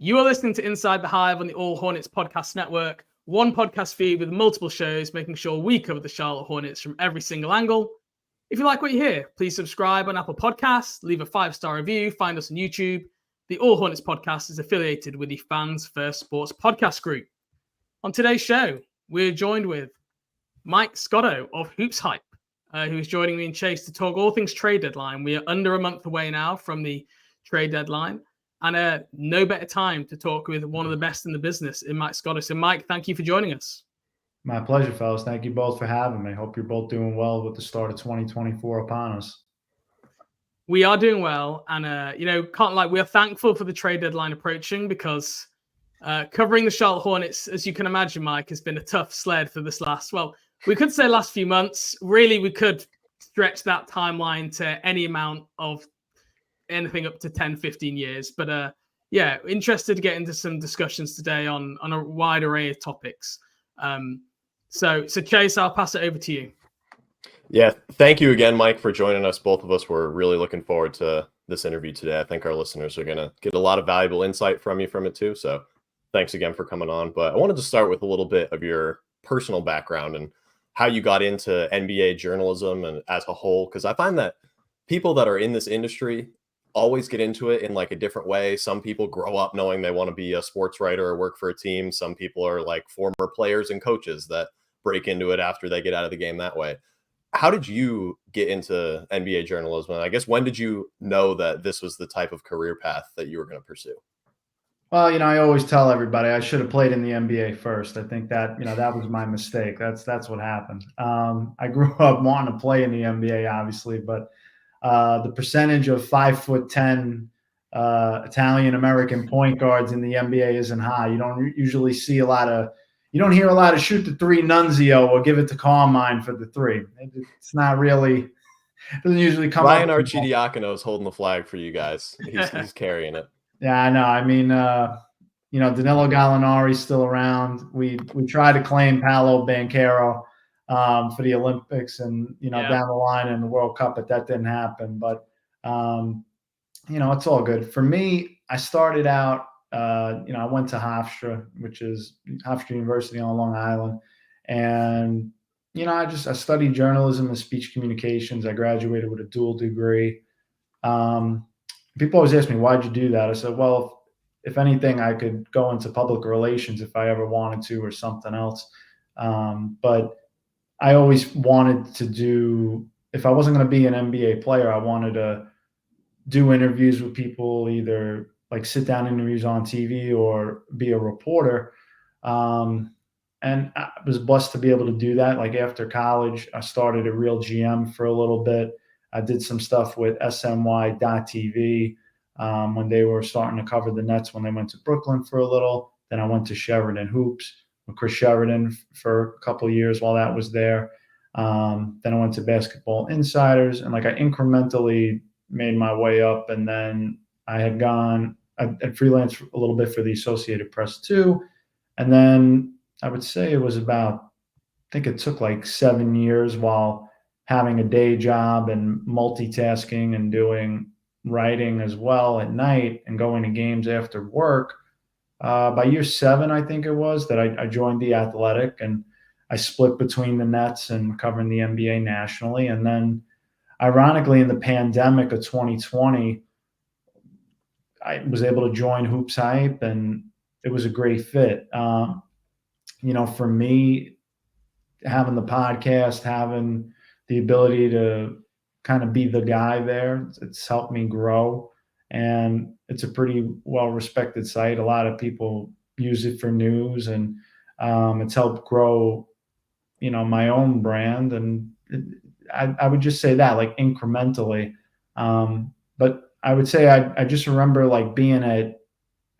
You are listening to Inside the Hive on the All Hornets podcast network, one podcast feed with multiple shows, making sure we cover the Charlotte Hornets from every single angle. If you like what you hear, please subscribe on Apple Podcasts, leave a 5-star review, find us on YouTube. The All Hornets podcast is affiliated with the Fans First Sports podcast group. On today's show, we're joined with Mike Scotto of Hoopshype, who is joining me in Chase to talk all things trade deadline. We are under a month away now from the trade deadline. And no better time to talk with one of the best in the business in Mike Scotto. So, Mike, thank you for joining us. My pleasure, fellas. Thank you both for having me. Hope you're both doing well with the start of 2024 upon us. We are doing well. And, we are thankful for the trade deadline approaching because covering the Charlotte Hornets, as you can imagine, Mike, has been a tough sled for this last few months. Really, we could stretch that timeline to any amount of anything up to 10, 15 years. But interested to get into some discussions today on a wide array of topics. So Chase, I'll pass it over to you. Yeah, thank you again, Mike, for joining us. Both of us were really looking forward to this interview today. I think our listeners are going to get a lot of valuable insight from you from it too. So thanks again for coming on. But I wanted to start with a little bit of your personal background and how you got into NBA journalism and as a whole, because I find that people that are in this industry always get into it in like a different way. Some people grow up knowing they want to be a sports writer or work for a team. Some people are like former players and coaches that break into it after they get out of the game that way. How did you get into NBA journalism? And I guess when did you know that this was the type of career path that you were going to pursue? Well, I always tell everybody I should have played in the NBA first. I think that, that was my mistake. That's what happened. I grew up wanting to play in the NBA, obviously, but the percentage of 5'10" Italian-American point guards in the NBA isn't high. You don't usually see you don't hear a lot of shoot the three Nunzio or give it to Carmine for the three. It's not really, it doesn't usually come Ryan up. Arcidiacono is holding the flag for you guys. He's carrying it. Yeah, I know. I mean, Danilo Gallinari's still around. We tried to claim Paolo Banchero for the Olympics and, down the line in the World Cup, but that didn't happen. But, it's all good. For me, I started out, I went to Hofstra, which is Hofstra University on Long Island. And, I studied journalism and speech communications. I graduated with a dual degree. People always ask me, why'd you do that? I said, well, if anything, I could go into public relations if I ever wanted to or something else. But I always wanted to do, if I wasn't going to be an NBA player, I wanted to do interviews with people, either like sit down interviews on TV or be a reporter. And I was blessed to be able to do that. Like after college, I started a Real GM for a little bit. I did some stuff with SNY.TV when they were starting to cover the Nets when they went to Brooklyn for a little. Then I went to Sheridan Hoops with Chris Sheridan for a couple of years while that was there. Then I went to Basketball Insiders, and I incrementally made my way up. And then I had freelanced a little bit for the Associated Press too. And then I would say it was I think it took like 7 years while having a day job and multitasking and doing writing as well at night and going to games after work. By year 7, I think it was, that I joined The Athletic, and I split between the Nets and covering the NBA nationally. And then ironically, in the pandemic of 2020, I was able to join Hoopshype, and it was a great fit. For me, having the podcast, having the ability to kind of be the guy there, it's helped me grow. And it's a pretty well-respected site. A lot of people use it for news, and it's helped grow, my own brand. And I would just say that, like, incrementally. But I would say I just remember like I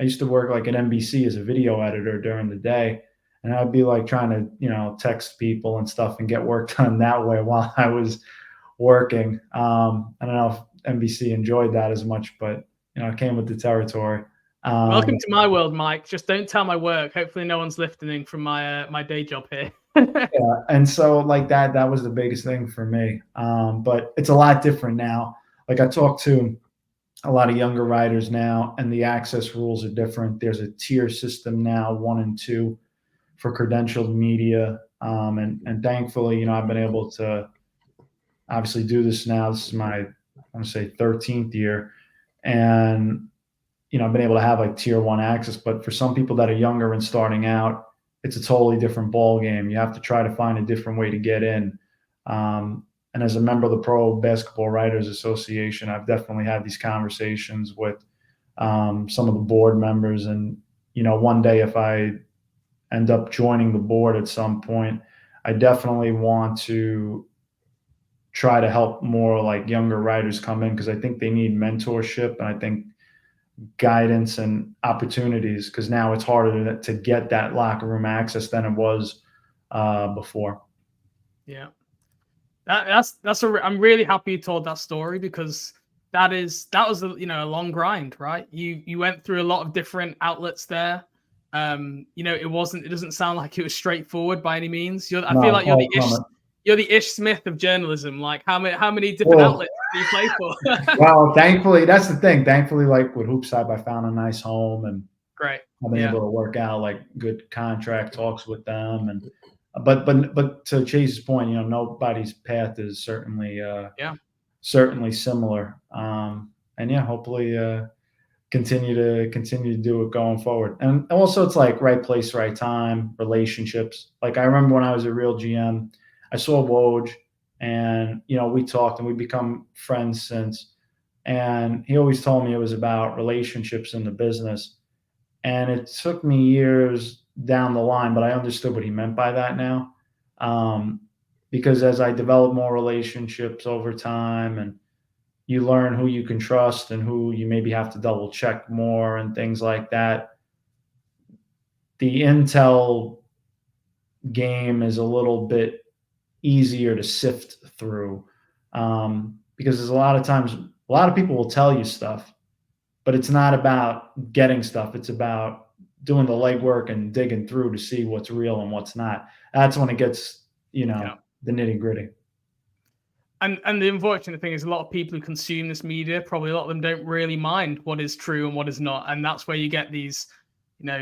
used to work like at NBC as a video editor during the day. And I'd be like trying to, text people and stuff and get work done that way while I was working. I don't know if NBC enjoyed that as much, but, it came with the territory. Welcome to my world, Mike. Just don't tell my work. Hopefully no one's listening from my day job here. Yeah. And so like that was the biggest thing for me. But it's a lot different now. Like I talked to a lot of younger riders now, and the access rules are different. There's a tier system now, 1 and 2, for credentialed media. And thankfully, I've been able to obviously do this now. This is my, I want to say 13th year. And, I've been able to have like tier 1 access, but for some people that are younger and starting out, it's a totally different ball game. You have to try to find a different way to get in. And as a member of the Pro Basketball Writers Association, I've definitely had these conversations with some of the board members. And, one day if I end up joining the board at some point, I definitely want to try to help more like younger writers come in, because I think they need mentorship, and I think guidance and opportunities, because now it's harder to get that locker room access than it was before. Yeah. I'm really happy you told that story, because that was a long grind, right? You went through a lot of different outlets there. It doesn't sound like it was straightforward by any means. I feel like you're the Ish Smith of journalism. Like how many different outlets do you play for? Well, thankfully, that's the thing. Thankfully, like with Hoopshype, I found a nice home, and great. I've been able to work out like good contract talks with them. And but to Chase's point, nobody's path is certainly similar. And hopefully continue to do it going forward. And also, it's like right place, right time, relationships. Like I remember when I was a real GM, I saw Woj, and we talked, and we've become friends since. And he always told me it was about relationships in the business. And it took me years down the line, but I understood what he meant by that now. Because as I develop more relationships over time, and you learn who you can trust and who you maybe have to double check more and things like that, the intel game is a little bit easier to sift through. Because there's a lot of times, a lot of people will tell you stuff, but it's not about getting stuff. It's about doing the legwork and digging through to see what's real and what's not. That's when it gets, the nitty gritty. And the unfortunate thing is, a lot of people who consume this media, probably a lot of them don't really mind what is true and what is not. And that's where you get these,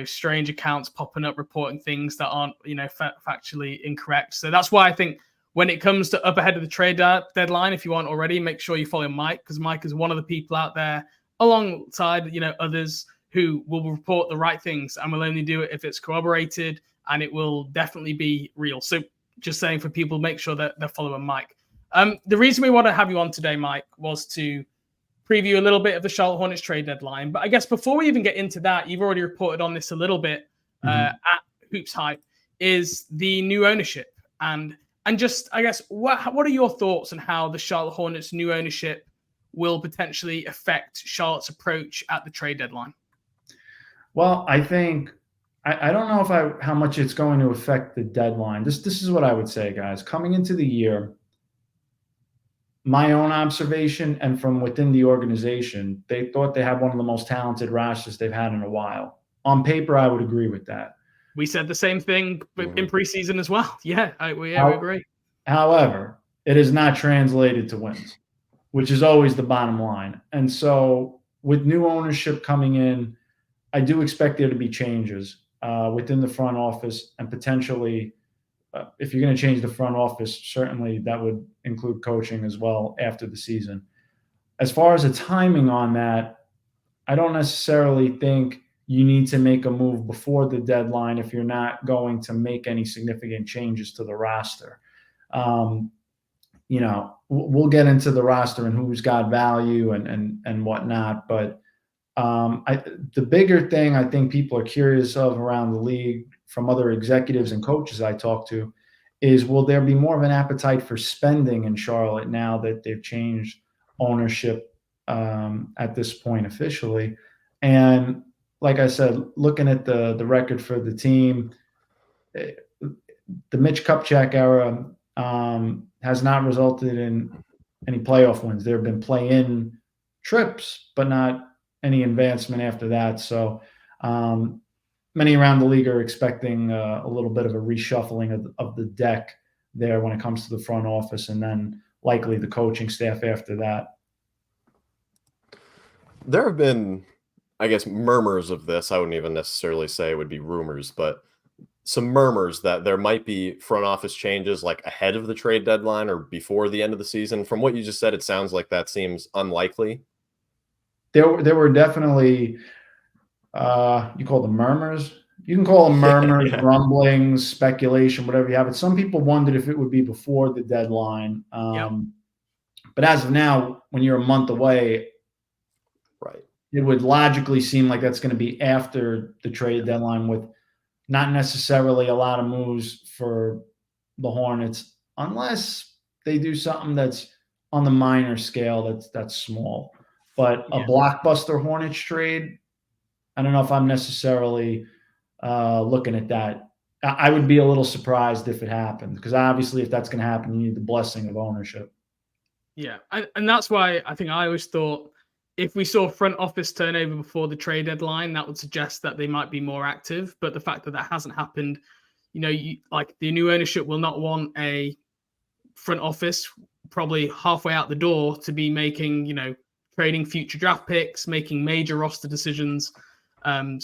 strange accounts popping up reporting things that aren't, factually incorrect. So that's why I think when it comes to up ahead of the trade deadline, if you aren't already, make sure you follow Mike, because Mike is one of the people out there alongside, others who will report the right things, and will only do it if it's corroborated, and it will definitely be real. So just saying, for people, make sure that they're following Mike. The reason we want to have you on today, Mike, was to preview a little bit of the Charlotte Hornets trade deadline. But I guess before we even get into that, you've already reported on this a little bit at Hoopshype, is the new ownership. And just, I guess, what are your thoughts on how the Charlotte Hornets' new ownership will potentially affect Charlotte's approach at the trade deadline? Well, I think I don't know how much it's going to affect the deadline. This is what I would say, guys. Coming into the year, my own observation and from within the organization, they thought they had one of the most talented rosters they've had in a while. On paper, I would agree with that. We said the same thing in preseason as well. Yeah, we agree. However, it is not translated to wins, which is always the bottom line. And so with new ownership coming in, I do expect there to be changes within the front office, and potentially if you're going to change the front office, certainly that would include coaching as well after the season. As far as the timing on that, I don't necessarily think you need to make a move before the deadline if you're not going to make any significant changes to the roster. We'll get into the roster and who's got value and whatnot, but the bigger thing I think people are curious of around the league from other executives and coaches I talk to is, will there be more of an appetite for spending in Charlotte now that they've changed ownership at this point officially? And like I said, looking at the record for the team, the Mitch Kupchak era has not resulted in any playoff wins. There have been play-in trips, but not any advancement after that. So many around the league are expecting a little bit of a reshuffling of the deck there when it comes to the front office, and then likely the coaching staff after that. there have been, I guess, murmurs of this. I wouldn't even necessarily say it would be rumors, but some murmurs that there might be front office changes like ahead of the trade deadline or before the end of the season. From what you just said, it sounds like that seems unlikely. There were definitely you call them murmurs. You can call them murmurs, Yeah. rumblings, speculation, whatever you have. But some people wondered if it would be before the deadline. But as of now, when you're a month away, Right. it would logically seem like that's going to be after the trade deadline, with not necessarily a lot of moves for the Hornets, unless they do something that's on the minor scale, that's small. But a blockbuster Hornets trade, I don't know if I'm necessarily looking at that. I would be a little surprised if it happened, because obviously if that's going to happen, you need the blessing of ownership. Yeah, and that's why I think I always thought if we saw front office turnover before the trade deadline, that would suggest that they might be more active. But the fact that that hasn't happened, like the new ownership will not want a front office probably halfway out the door to be making, trading future draft picks, making major roster decisions. And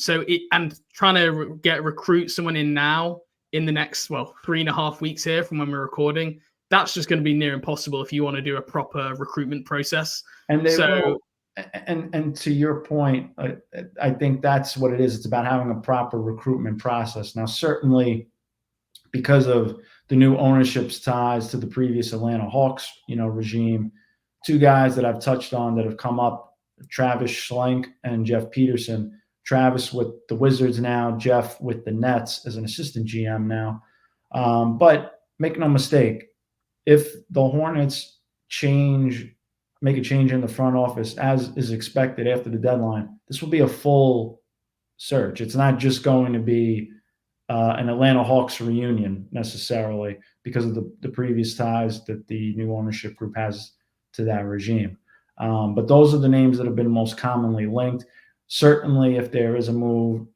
trying to recruit someone in now in the next 3.5 weeks here from when we're recording, that's just going to be near impossible if you want to do a proper recruitment process. And they will. And to your point, I think that's what it is. It's about having a proper recruitment process. Now, certainly, because of the new ownership's ties to the previous Atlanta Hawks, regime, two guys that I've touched on that have come up, Travis Schlenk and Jeff Peterson. Travis with the Wizards now, Jeff with the Nets as an assistant GM now. But make no mistake, if the Hornets make a change in the front office, as is expected after the deadline, this will be a full search. It's not just going to be an Atlanta Hawks reunion necessarily, because of the previous ties that the new ownership group has to that regime. But those are the names that have been most commonly linked. Certainly, if there is a move,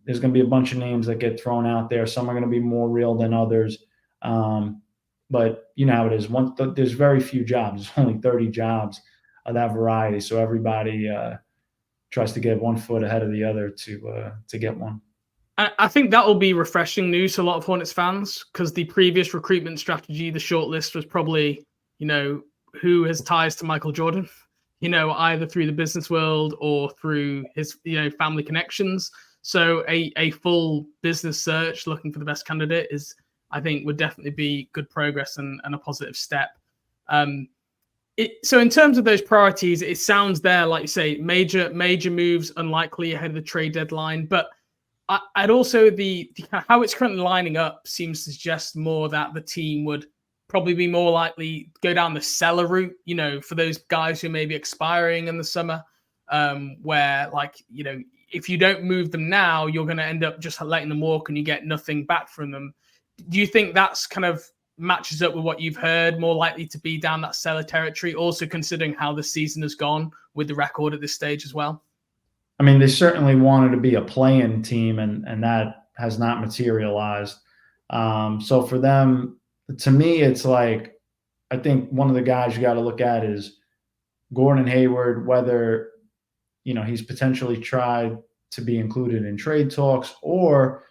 there's going to be a bunch of names that get thrown out there. Some are going to be more real than others. But you know how it is. There's very few jobs. There's only 30 jobs of that variety. So everybody tries to get one foot ahead of the other to get one. I think that will be refreshing news to a lot of Hornets fans, because the previous recruitment strategy, the short list was probably, who has ties to Michael Jordan, either through the business world or through his, family connections. So a full business search looking for the best candidate I think would definitely be good progress and a positive step. So in terms of those priorities, it sounds there, like you say, major moves unlikely ahead of the trade deadline. But I'd also how it's currently lining up seems to suggest more that the team would probably be more likely go down the seller route, for those guys who may be expiring in the summer, where if you don't move them now, you're going to end up just letting them walk and you get nothing back from them. Do you think that's kind of matches up with what you've heard, more likely to be down that seller territory, also considering how the season has gone with the record at this stage as well? I mean, they certainly wanted to be a play-in team, and that has not materialized. So for them, to me, it's like, I think one of the guys you got to look at is Gordon Hayward, whether, he's potentially tried to be included in trade talks, or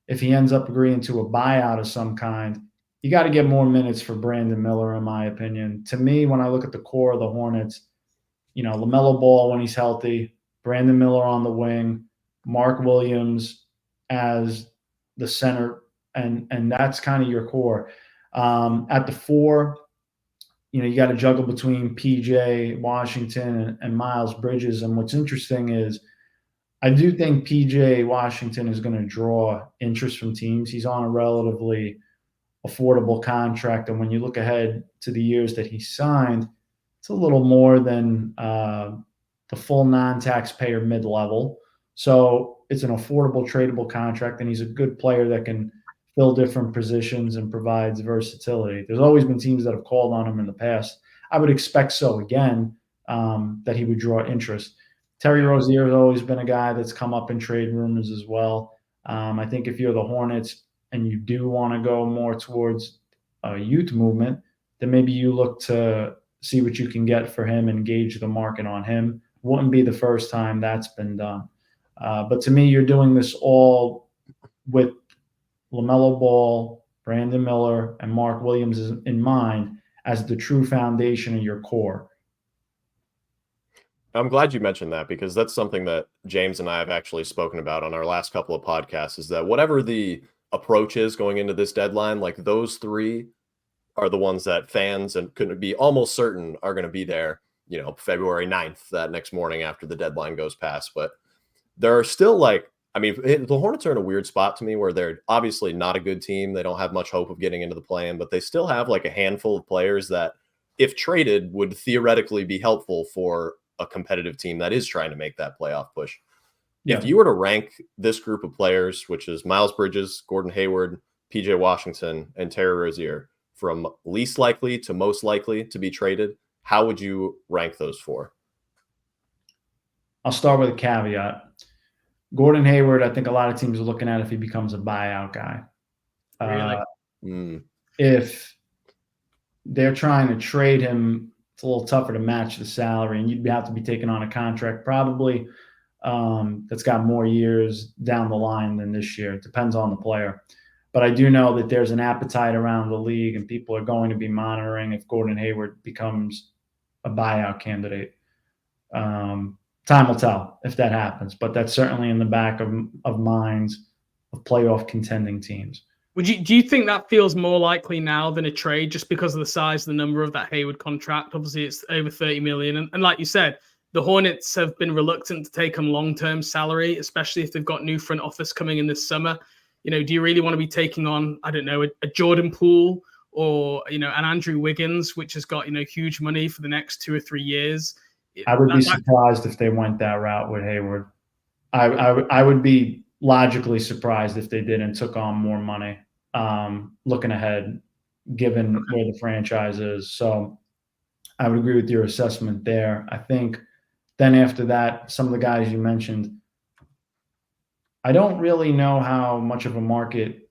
if he ends up agreeing to a buyout of some kind. You got to get more minutes for Brandon Miller, in my opinion. To me, when I look at the core of the Hornets, LaMelo Ball when he's healthy, Brandon Miller on the wing, Mark Williams as the center, and that's kind of your core. At the four, you got to juggle between PJ Washington and Miles Bridges. And what's interesting is I do think PJ Washington is going to draw interest from teams. He's on a relatively affordable contract, and when you look ahead to the years that he signed, it's a little more than the full non-taxpayer mid-level. So it's an affordable, tradable contract, and he's a good player that can fill different positions and provides versatility. There's always been teams that have called on him in the past. I would expect so again, that he would draw interest. Terry Rozier has always been a guy that's come up in trade rumors as well. I think if you're the Hornets and you do want to go more towards a youth movement, then maybe you look to see what you can get for him and gauge the market on him wouldn't be the first time that's been done. But to me, you're doing this all with LaMelo Ball, Brandon Miller, and Mark Williams in mind as the true foundation of your core. I'm glad you mentioned that, because that's something that James and I have actually spoken about on our last couple of podcasts, is that whatever the approach is going into this deadline, like those three are the ones that fans and could be almost certain are going to be there, February 9th, that next morning after the deadline goes past. But there are still the Hornets are in a weird spot to me where they're obviously not a good team. They don't have much hope of getting into the play-in, but they still have like a handful of players that, if traded, would theoretically be helpful for a competitive team that is trying to make that playoff push. Yeah. If you were to rank this group of players, which is Miles Bridges, Gordon Hayward, PJ Washington, and Terry Rozier, from least likely to most likely to be traded, how would you rank those four? I'll start with a caveat. Gordon Hayward, I think a lot of teams are looking at if he becomes a buyout guy. Really? If they're trying to trade him, it's a little tougher to match the salary, and you'd have to be taking on a contract probably that's got more years down the line than this year. It depends on the player. But I do know that there's an appetite around the league, and people are going to be monitoring if Gordon Hayward becomes a buyout candidate. Time will tell if that happens, but that's certainly in the back of minds of playoff contending teams. Do you think that feels more likely now than a trade, just because of the size and the number of that Hayward contract? Obviously, it's over $30 million. And like you said, the Hornets have been reluctant to take on long-term salary, especially if they've got new front office coming in this summer. Do you really want to be taking on, I don't know, a Jordan Poole or, an Andrew Wiggins, which has got, huge money for the next 2 or 3 years? I would be surprised if they went that route with Hayward. I would be logically surprised if they did and took on more money, looking ahead, given where the franchise is. So I would agree with your assessment there. I think then after that, some of the guys you mentioned, I don't really know how much of a market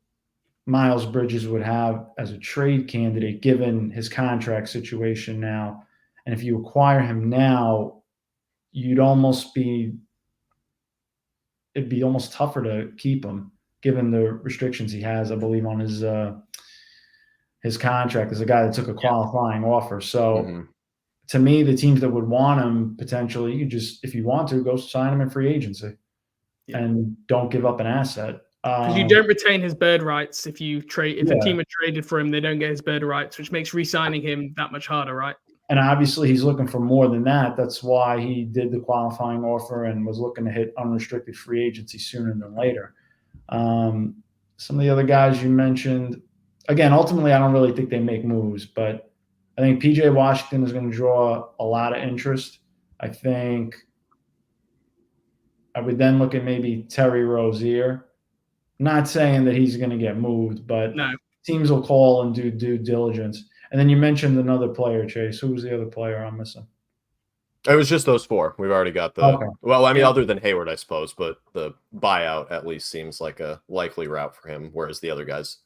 Miles Bridges would have as a trade candidate, given his contract situation now. And if you acquire him now, it'd be almost tougher to keep him, given the restrictions he has, I believe, on his contract as a guy that took a qualifying offer. So to me, the teams that would want him potentially, if you want to, go sign him in free agency and don't give up an asset. Because you don't retain his bird rights if you trade. If a team are traded for him, they don't get his bird rights, which makes re-signing him that much harder, right? And obviously, he's looking for more than that. That's why he did the qualifying offer and was looking to hit unrestricted free agency sooner than later. Some of the other guys you mentioned, again, ultimately, I don't really think they make moves, but I think PJ Washington is going to draw a lot of interest. I think I would then look at maybe Terry Rozier. Not saying that he's going to get moved, but teams will call and do due diligence. And then you mentioned another player, Chase. Who was the other player I'm missing? It was just those four. We've already got the well, I mean, other than Hayward, I suppose, but the buyout at least seems like a likely route for him, whereas the other guys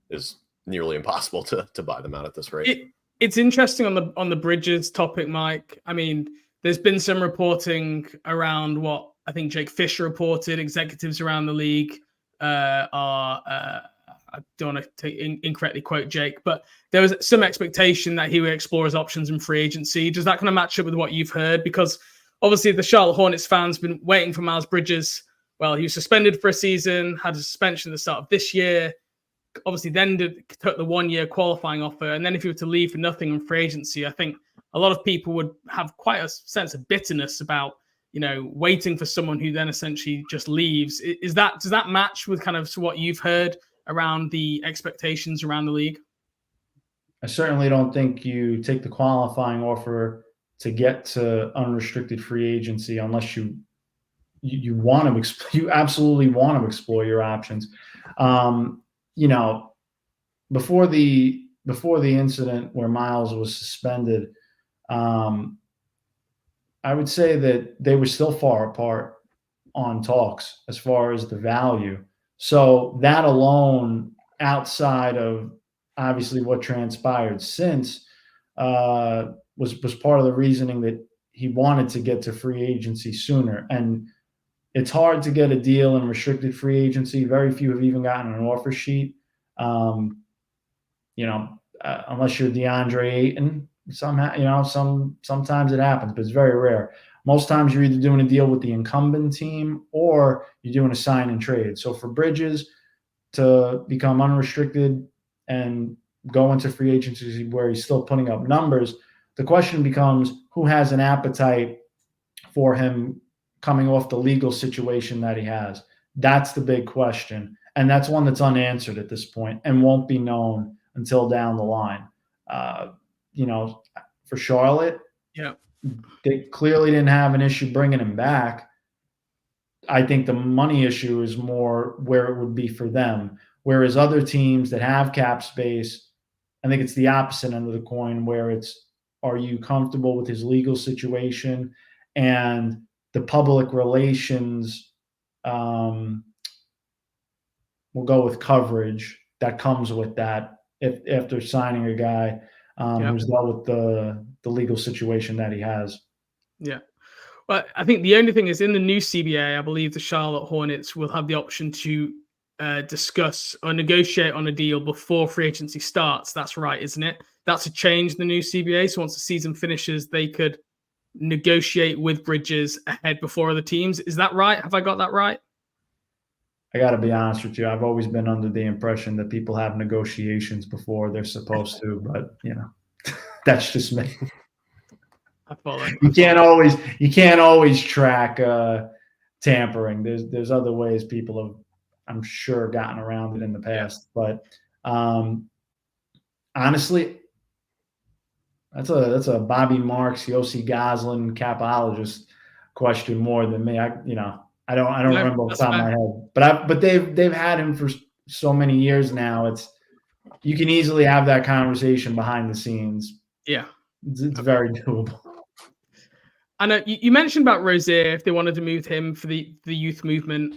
is nearly impossible to buy them out at this rate. It's interesting on the Bridges topic, Mike. I mean, there's been some reporting around what I think Jake Fisher reported. Executives around the league I don't want to incorrectly quote Jake, but there was some expectation that he would explore his options in free agency. Does that kind of match up with what you've heard? Because obviously the Charlotte Hornets fans been waiting for Miles Bridges. Well, he was suspended for a season, had a suspension at the start of this year. Obviously then took the 1-year qualifying offer. And then if he were to leave for nothing in free agency, I think a lot of people would have quite a sense of bitterness about, waiting for someone who then essentially just leaves. Does that match with kind of what you've heard around the expectations around the league? I certainly don't think you take the qualifying offer to get to unrestricted free agency unless you want to you absolutely want to explore your options. Before the incident where Miles was suspended, I would say that they were still far apart on talks as far as the value. So that alone, outside of obviously what transpired since, was part of the reasoning that he wanted to get to free agency sooner. And it's hard to get a deal in restricted free agency. Very few have even gotten an offer sheet. Unless you're DeAndre Ayton, somehow, sometimes it happens, but it's very rare. Most times you're either doing a deal with the incumbent team or you're doing a sign and trade. So for Bridges to become unrestricted and go into free agency where he's still putting up numbers, the question becomes who has an appetite for him coming off the legal situation that he has. That's the big question. And that's one that's unanswered at this point and won't be known until down the line. For Charlotte, they clearly didn't have an issue bringing him back. I think the money issue is more where it would be for them. Whereas other teams that have cap space, I think it's the opposite end of the coin where it's, are you comfortable with his legal situation and the public relations, we'll go with coverage that comes with that if after signing a guy who's dealt with the legal situation that he has. Yeah. Well, I think the only thing is in the new CBA, I believe the Charlotte Hornets will have the option to discuss or negotiate on a deal before free agency starts. That's right, isn't it? That's a change in the new CBA. So once the season finishes, they could negotiate with Bridges ahead before other teams. Is that right? Have I got that right? I got to be honest with you. I've always been under the impression that people have negotiations before they're supposed to, but that's just me. I follow. You can't always track tampering. There's other ways people have, I'm sure, gotten around it in the past. But honestly, that's a Bobby Marks, Yossi Goslin capologist question more than me. I don't remember off the top of my head. But they've had him for so many years now. You can easily have that conversation behind the scenes. Yeah. It's very doable. I know you mentioned about Rozier, if they wanted to move him for the youth movement.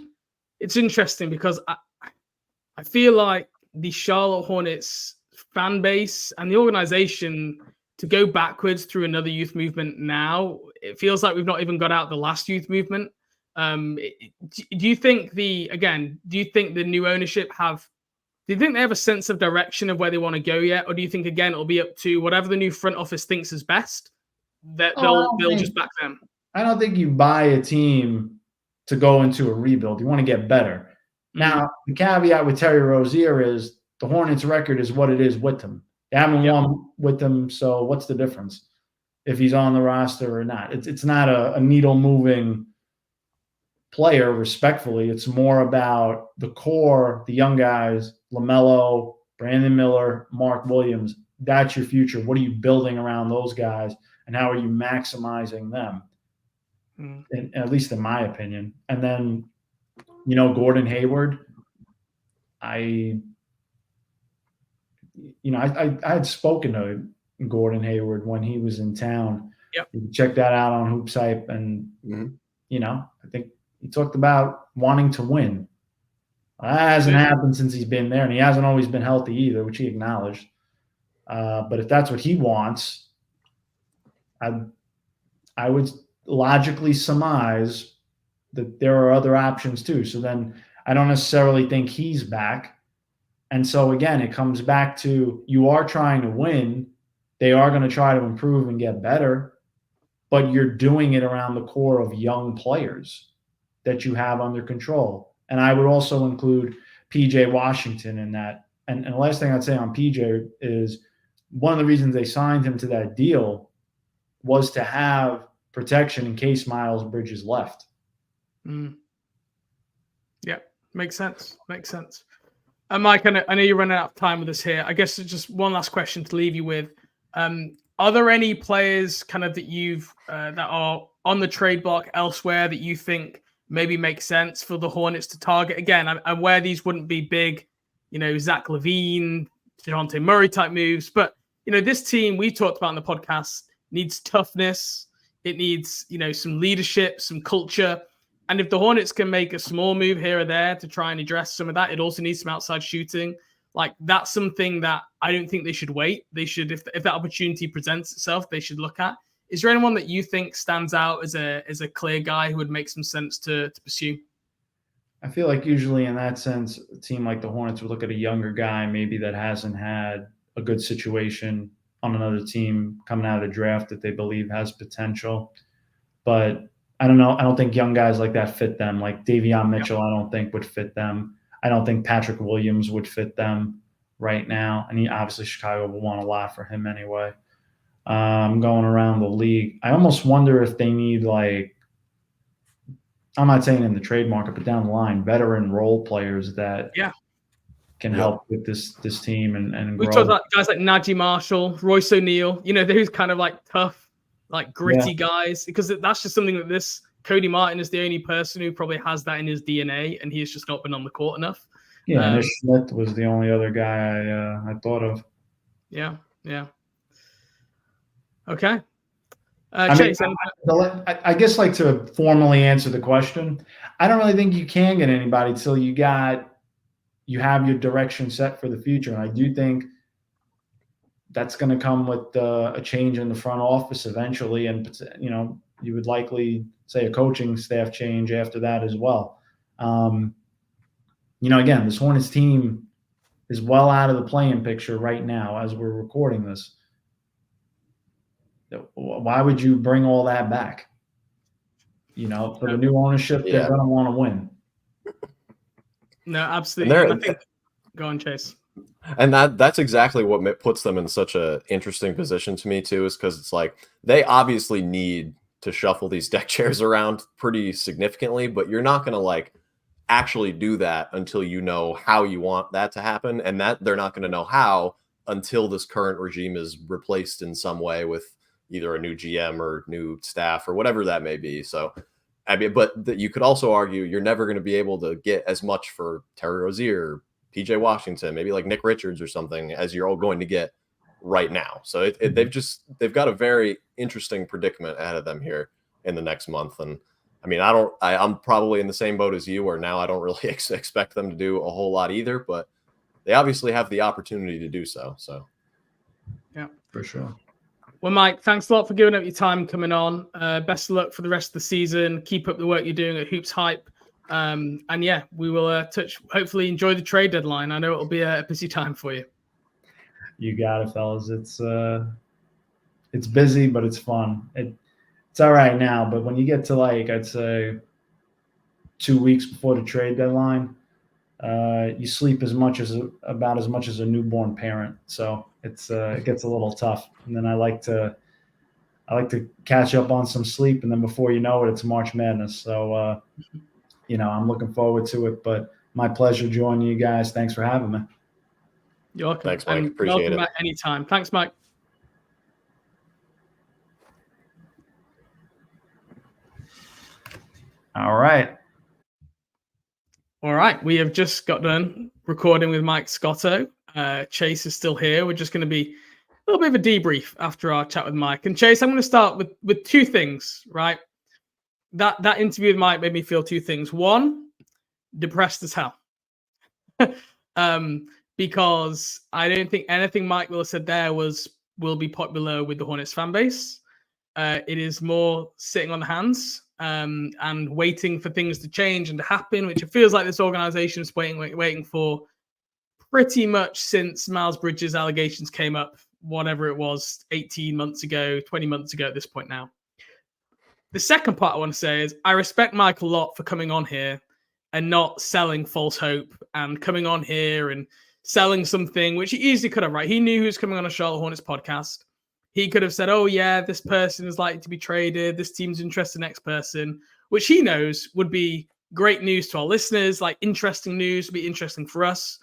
It's interesting because I feel like the Charlotte Hornets fan base and the organization, to go backwards through another youth movement now, it feels like we've not even got out the last youth movement. Do you think the new ownership do you think they have a sense of direction of where they want to go yet? Or do you think, again, it'll be up to whatever the new front office thinks is best, that they'll just back them? I don't think you buy a team to go into a rebuild. You want to get better. Now, the caveat with Terry Rozier is the Hornets record is what it is with him. They haven't won with him, so what's the difference if he's on the roster or not? It's not a needle-moving player, respectfully. It's more about the core, the young guys, LaMelo, Brandon Miller, Mark Williams. That's your future. What are you building around those guys, and how are you maximizing them? At least in my opinion. And then, Gordon Hayward, I had spoken to Gordon Hayward when he was in town. Yep. You can check that out on Hoopshype. And, I think he talked about wanting to win. That hasn't happened since he's been there, and he hasn't always been healthy either, which he acknowledged. But if that's what he wants, I would logically surmise that there are other options too. So then I don't necessarily think he's back. And so again, it comes back to, you are trying to win. They are going to try to improve and get better, but you're doing it around the core of young players that you have under control. And I would also include PJ Washington in that. And the last thing I'd say on PJ is one of the reasons they signed him to that deal was to have protection in case Miles Bridges left. Yeah, makes sense. Mike, I know you're running out of time with us here. I guess just one last question to leave you with. Are there any players kind of that you've that are on the trade block elsewhere that you think maybe make sense for the Hornets to target? Again, I'm aware these wouldn't be big, Zach LaVine, DeJounte Murray type moves, but this team we talked about in the podcast needs toughness. It needs, some leadership, some culture. And if the Hornets can make a small move here or there to try and address some of that, it also needs some outside shooting. Like, that's something that I don't think they should wait. They should, if that opportunity presents itself, they should look at. Is there anyone that you think stands out as a clear guy who would make some sense to pursue? I feel like usually in that sense, a team like the Hornets would look at a younger guy, maybe that hasn't had a good situation on another team coming out of the draft that they believe has potential. But I don't know. I don't think young guys like that fit them. Like Davion Mitchell, I don't think would fit them. I don't think Patrick Williams would fit them right now. And obviously Chicago will want a lot for him anyway. Going around the league, I almost wonder if they need, like, I'm not saying in the trade market, but down the line, veteran role players that can help with this team and we grow. talked about guys like Najee Marshall, Royce O'Neal, those kind of like tough, like gritty guys, because that's just something that this Cody Martin is the only person who probably has that in his DNA, and he has just not been on the court enough. Yeah, Ish Smith was the only other guy I thought of. Yeah. Okay. Chase, I guess, like, to formally answer the question, I don't really think you can get anybody till you have your direction set for the future. And I do think that's going to come with a change in the front office eventually. And, you would likely say a coaching staff change after that as well. Again, this Hornets team is well out of the playing picture right now as we're recording this. Why would you bring all that back? For the new ownership, they're going to want to win. No, absolutely. Go on, Chase. And that's exactly what puts them in such an interesting position to me too, is because it's like they obviously need to shuffle these deck chairs around pretty significantly, but you're not going to like actually do that until you know how you want that to happen, and that they're not going to know how until this current regime is replaced in some way with either a new GM or new staff or whatever that may be. So, I mean, but you could also argue you're never going to be able to get as much for Terry Rozier, PJ Washington, maybe like Nick Richards or something, as you're all going to get right now. So they've got a very interesting predicament ahead of them here in the next month. And I mean, I'm probably in the same boat as you, where now I don't really expect them to do a whole lot either, but they obviously have the opportunity to do so. So, yeah, for sure. Well, Mike, thanks a lot for giving up your time coming on. Best of luck for the rest of the season. Keep up the work you're doing at Hoopshype. And yeah, we will hopefully enjoy the trade deadline. I know it'll be a busy time for you. You got it, fellas. It's busy, but it's fun. It's all right now, but when you get to, like, I'd say 2 weeks before the trade deadline, you sleep about as much as a newborn parent. So it gets a little tough. And then I like to catch up on some sleep, and then before you know it, it's March Madness. So I'm looking forward to it. But my pleasure joining you guys. Thanks for having me. You're welcome. Thanks, Mike. Appreciate welcome it. Back anytime. Thanks, Mike. All right. We have just got done recording with Mike Scotto. Chase is still here. We're just going to be a little bit of a debrief after our chat with Mike. And Chase, I'm going to start with two things, right? That interview with Mike made me feel two things. One, depressed as hell. Because I don't think anything Mike will have said there will be popular with the Hornets fan base. It is more sitting on the hands and waiting for things to change and to happen, which it feels like this organization is waiting for pretty much since Miles Bridges' allegations came up, whatever it was, 18 months ago, 20 months ago at this point now. The second part I want to say is I respect Mike a lot for coming on here and not selling false hope and coming on here and selling something, which he easily could have, right? He knew he was coming on a Charlotte Hornets podcast. He could have said, oh, yeah, this person is likely to be traded. This team's interested in the next person, which he knows would be great news to our listeners, like interesting news, would be interesting for us.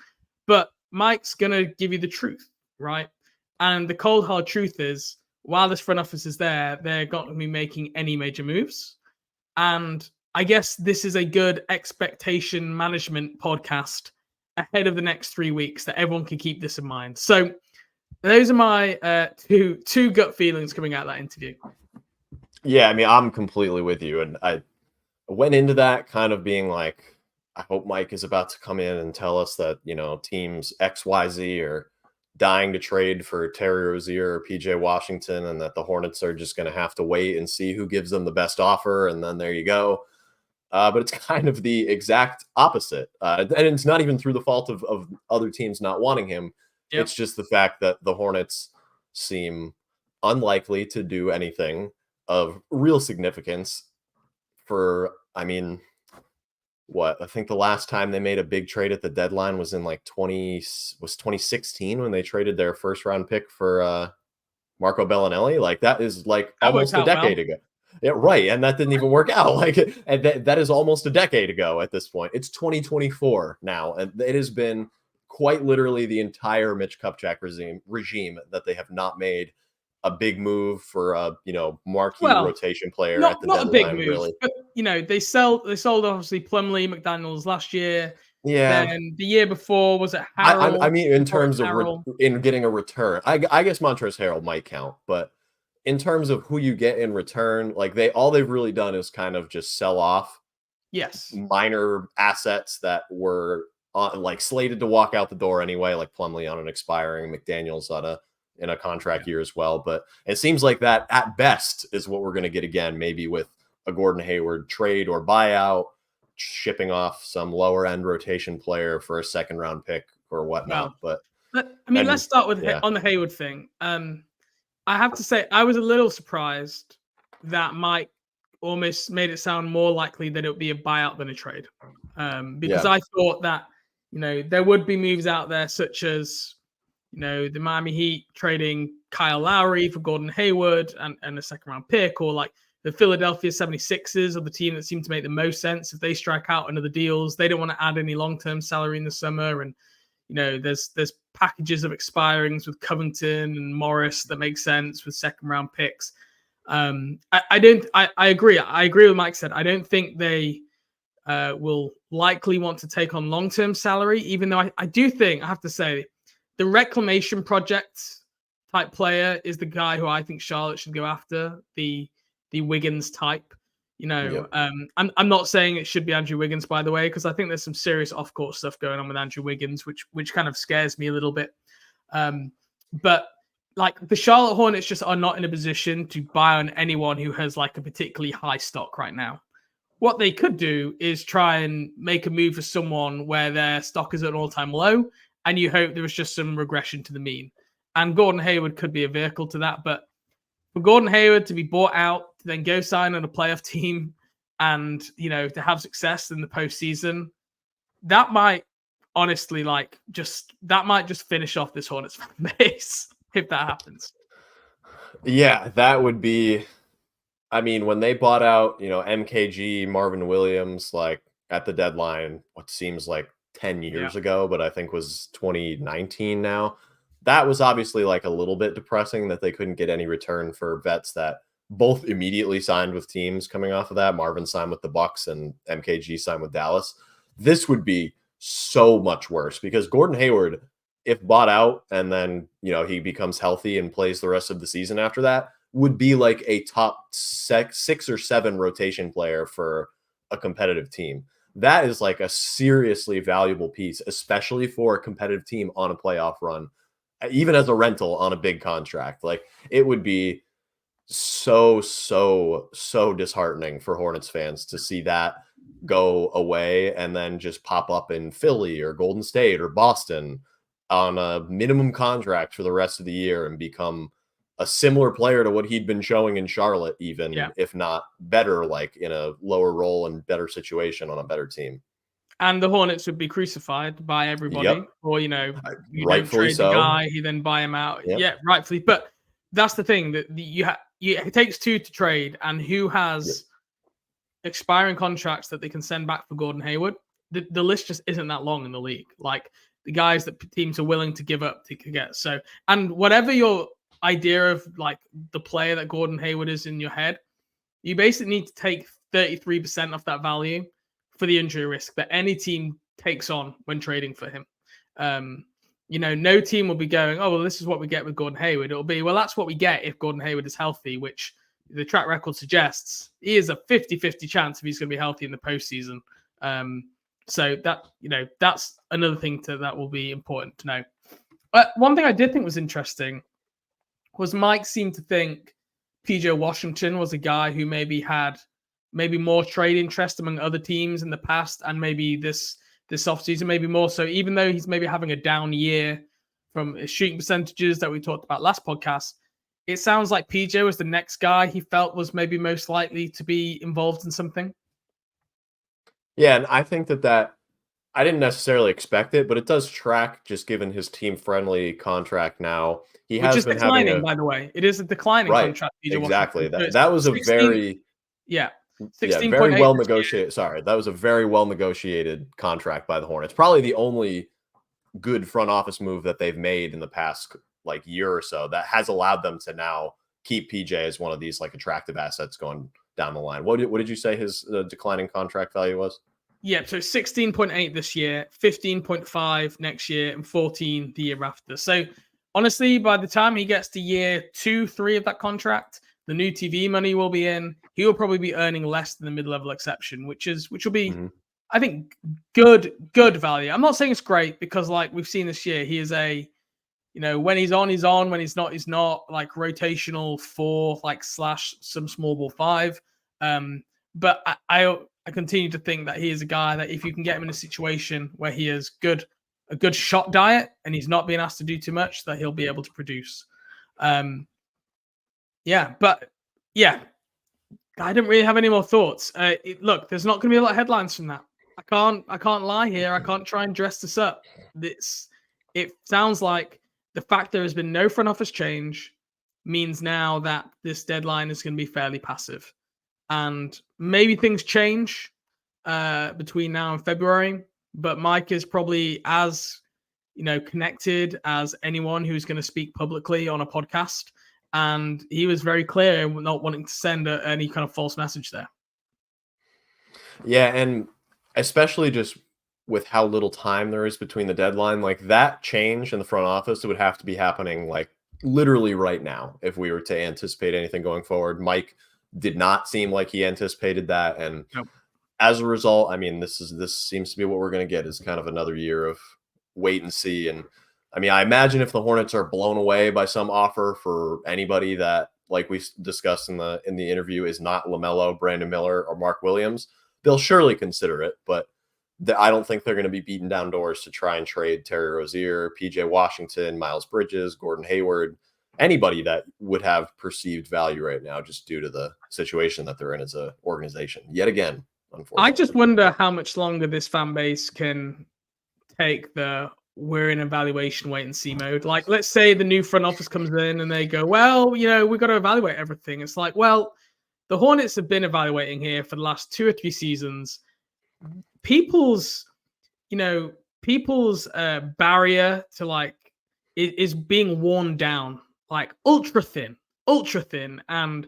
But Mike's going to give you the truth, right? And the cold, hard truth is, while this front office is there, they're not going to be making any major moves. And I guess this is a good expectation management podcast ahead of the next 3 weeks that everyone can keep this in mind. So those are my two gut feelings coming out of that interview. Yeah, I mean, I'm completely with you. And I went into that kind of being like, I hope Mike is about to come in and tell us that, teams XYZ are dying to trade for Terry Rozier or PJ Washington, and that the Hornets are just going to have to wait and see who gives them the best offer, and then there you go. But it's kind of the exact opposite. And it's not even through the fault of other teams not wanting him. Yep. It's just the fact that the Hornets seem unlikely to do anything of real significance for, I mean, I think the last time they made a big trade at the deadline was in like 2016 when they traded their first round pick for Marco Bellinelli. Like that is like almost a decade ago. Yeah, right. And that didn't even work out. Like, and that is almost a decade ago at this point. It's 2024 now. And it has been quite literally the entire Mitch Kupchak regime that they have not made a big move for a, marquee rotation player at the deadline. Not a big move, really. But, they sold obviously Plumlee, McDaniels last year. Yeah. Then the year before was it Harrell? I mean, in terms of in getting a return, I guess Montrezl Harrell might count, but in terms of who you get in return, like all they've really done is kind of just sell off minor assets that were like slated to walk out the door anyway, like Plumlee on an expiring, McDaniels in a contract year as well. But it seems like that at best is what we're going to get again, maybe with a Gordon Hayward trade or buyout, shipping off some lower end rotation player for a second round pick or whatnot. But I mean, let's start with on the Hayward thing. I have to say, I was a little surprised that Mike almost made it sound more likely that it would be a buyout than a trade. Because I thought that, there would be moves out there such as, the Miami Heat trading Kyle Lowry for Gordon Hayward and a second round pick, or like the Philadelphia 76ers are the team that seem to make the most sense. If they strike out another deals, they don't want to add any long-term salary in the summer. And, there's packages of expirings with Covington and Morris that make sense with second round picks. I agree. I agree with Mike said. I don't think they will likely want to take on long-term salary, even though I do think, I have to say, the reclamation project type player is the guy who I think Charlotte should go after, the Wiggins type. I'm not saying it should be Andrew Wiggins, by the way, because I think there's some serious off-court stuff going on with Andrew Wiggins, which kind of scares me a little bit. But like the Charlotte Hornets just are not in a position to buy on anyone who has like a particularly high stock right now. What they could do is try and make a move for someone where their stock is at an all-time low, and you hope there was just some regression to the mean. And Gordon Hayward could be a vehicle to that, but for Gordon Hayward to be bought out, to then go sign on a playoff team and, to have success in the postseason, that might honestly just finish off this Hornets fan base if that happens. Yeah, that would be, I mean, when they bought out, MKG, Marvin Williams, like at the deadline, what seems like 10 years ago, but I think was 2019 now. That was obviously like a little bit depressing that they couldn't get any return for vets that both immediately signed with teams coming off of that. Marvin signed with the Bucks and MKG signed with Dallas. This would be so much worse because Gordon Hayward, if bought out and then, he becomes healthy and plays the rest of the season after that, would be like a top 6 or 7 rotation player for a competitive team. That is like a seriously valuable piece, especially for a competitive team on a playoff run. Even as a rental on a big contract, like it would be so disheartening for Hornets fans to see that go away and then just pop up in Philly or Golden State or Boston on a minimum contract for the rest of the year and become a similar player to what he'd been showing in Charlotte, even if not better, like in a lower role and better situation on a better team. And the Hornets would be crucified by everybody, or, you rightfully don't trade so. the guy, you then buy him out. Yep. Yeah, rightfully. But that's the thing that it takes 2 to trade, and who has expiring contracts that they can send back for Gordon Hayward? The list just isn't that long in the league. Like the guys that teams are willing to give up to get. So, and whatever your idea of like the player that Gordon Hayward is in your head, you basically need to take 33% of that value for the injury risk that any team takes on when trading for him. No team will be going, oh, well, this is what we get with Gordon Hayward. It'll be, well, that's what we get if Gordon Hayward is healthy, which the track record suggests he is a 50-50 chance if he's going to be healthy in the postseason. So that, that's another thing that will be important to know. One thing I did think was interesting was Mike seemed to think PJ Washington was a guy who maybe had more trade interest among other teams in the past, and maybe this offseason, maybe more so, even though he's maybe having a down year from his shooting percentages that we talked about last podcast. It sounds like PJ was the next guy he felt was maybe most likely to be involved in something. Yeah, and I think that I didn't necessarily expect it, but it does track just given his team-friendly contract now. He Which has is been declining, having by the way. It is a declining right, contract. PJ exactly. Washington. That was a 16, very yeah, very 16.8 well this year. negotiated. Sorry, that was a very well negotiated contract by the Hornets. Probably the only good front office move that they've made in the past like year or so that has allowed them to now keep PJ as one of these like attractive assets going down the line. What did you say his declining contract value was? Yeah, so 16.8 this year, 15.5 next year, and 14 the year after. So honestly, by the time he gets to year 2, 3 of that contract, the new TV money will be in. He will probably be earning less than the mid-level exception, which will be, I think, good value. I'm not saying it's great because, like we've seen this year, he is a, when he's on, he's on. When he's not, like rotational 4, like / some small ball 5. But I continue to think that he is a guy that if you can get him in a situation where he has a good shot diet and he's not being asked to do too much, that he'll be able to produce. I didn't really have any more thoughts. Look, there's not going to be a lot of headlines from that. I can't lie here. I can't try and dress this up. It sounds like the fact there has been no front office change means now that this deadline is going to be fairly passive. And maybe things change between now and February, but Mike is probably as connected as anyone who's going to speak publicly on a podcast, and he was very clear in not wanting to send any kind of false message there. Yeah, and especially just with how little time there is between the deadline, like that change in the front office, it would have to be happening like literally right now if we were to anticipate anything going forward. Mike did not seem like he anticipated that, and as a result, I mean, this seems to be what we're going to get is kind of another year of wait and see. And I mean, I imagine if the Hornets are blown away by some offer for anybody that, like we discussed in the interview, is not LaMelo, Brandon Miller, or Mark Williams, they'll surely consider it. But I don't think they're going to be beating down doors to try and trade Terry Rozier, PJ Washington, Miles Bridges, Gordon Hayward, anybody that would have perceived value right now just due to the situation that they're in as an organization. Yet again, unfortunately. I just wonder how much longer this fan base can take the we're in evaluation wait and see mode. Like, let's say the new front office comes in and they go, well, we've got to evaluate everything. It's like, well, the Hornets have been evaluating here for the last 2 or 3 seasons. People's barrier to like is being worn down, like ultra thin, and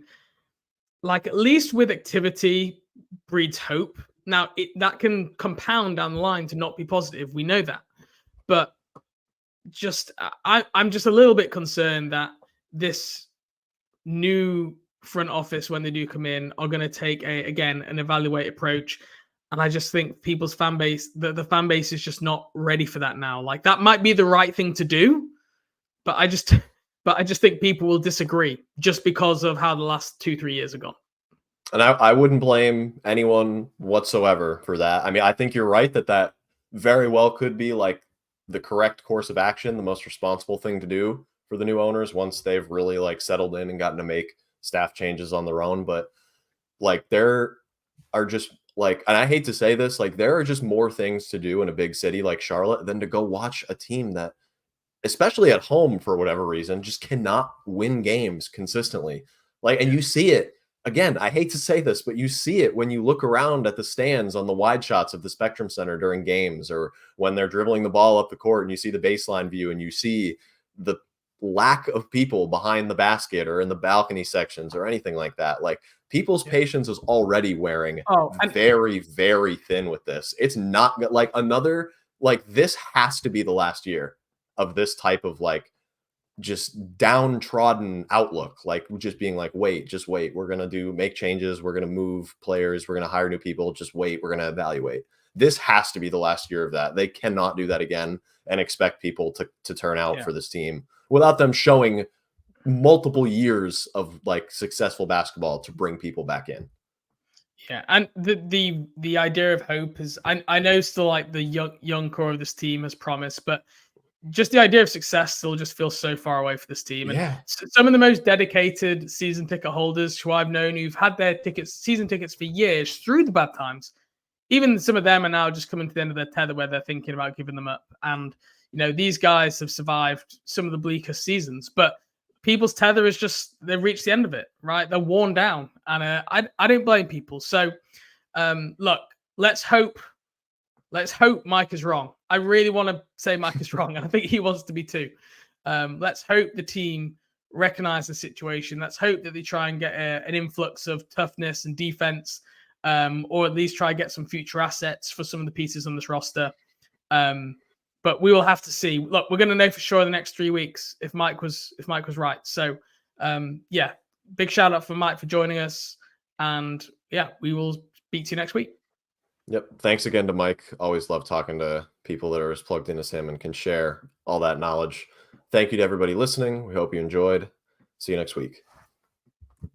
like at least with activity breeds hope. Now that can compound down the line to not be positive. We know that, but I'm just a little bit concerned that this new front office, when they do come in, are going to take an evaluate approach. And I just think people's fan base, the fan base is just not ready for that now. Like that might be the right thing to do, but I just think people will disagree just because of how the last 2-3 years have gone. And I wouldn't blame anyone whatsoever for that. I mean, I think you're right that very well could be like the correct course of action, the most responsible thing to do for the new owners once they've really like settled in and gotten to make staff changes on their own. But like there are just like, and I hate to say this, like there are just more things to do in a big city like Charlotte than to go watch a team that, especially at home for whatever reason, just cannot win games consistently. Like, and you see it again, I hate to say this, but you see it when you look around at the stands on the wide shots of the Spectrum Center during games, or when they're dribbling the ball up the court and you see the baseline view and you see the lack of people behind the basket or in the balcony sections or anything like that. Like people's patience is already wearing very, very thin with this. It's not like this has to be the last year of this type of like just downtrodden outlook, like just being like, wait, just wait. We're going to make changes. We're going to move players. We're going to hire new people. Just wait. We're going to evaluate. This has to be the last year of that. They cannot do that again and expect people to turn out for this team without them showing multiple years of like successful basketball to bring people back in. Yeah, and the idea of hope is, I know still like the young core of this team has promised, but just the idea of success still just feels so far away for this team. And some of the most dedicated season ticket holders who I've known, who've had their season tickets for years through the bad times, even some of them are now just coming to the end of their tether where they're thinking about giving them up. And, you know, these guys have survived some of the bleakest seasons, but people's tether is just, they've reached the end of it, right? They're worn down. And I don't blame people. So, look, let's hope Mike is wrong. I really want to say Mike is wrong, and I think he wants to be too. Let's hope the team recognize the situation. Let's hope that they try and get an influx of toughness and defense, or at least try and get some future assets for some of the pieces on this roster. But we will have to see. Look, we're going to know for sure in the next 3 weeks if Mike was right. So, yeah, big shout out for Mike for joining us, and yeah, we will speak to you next week. Yep. Thanks again to Mike. Always love talking to people that are as plugged in as him and can share all that knowledge. Thank you to everybody listening. We hope you enjoyed. See you next week.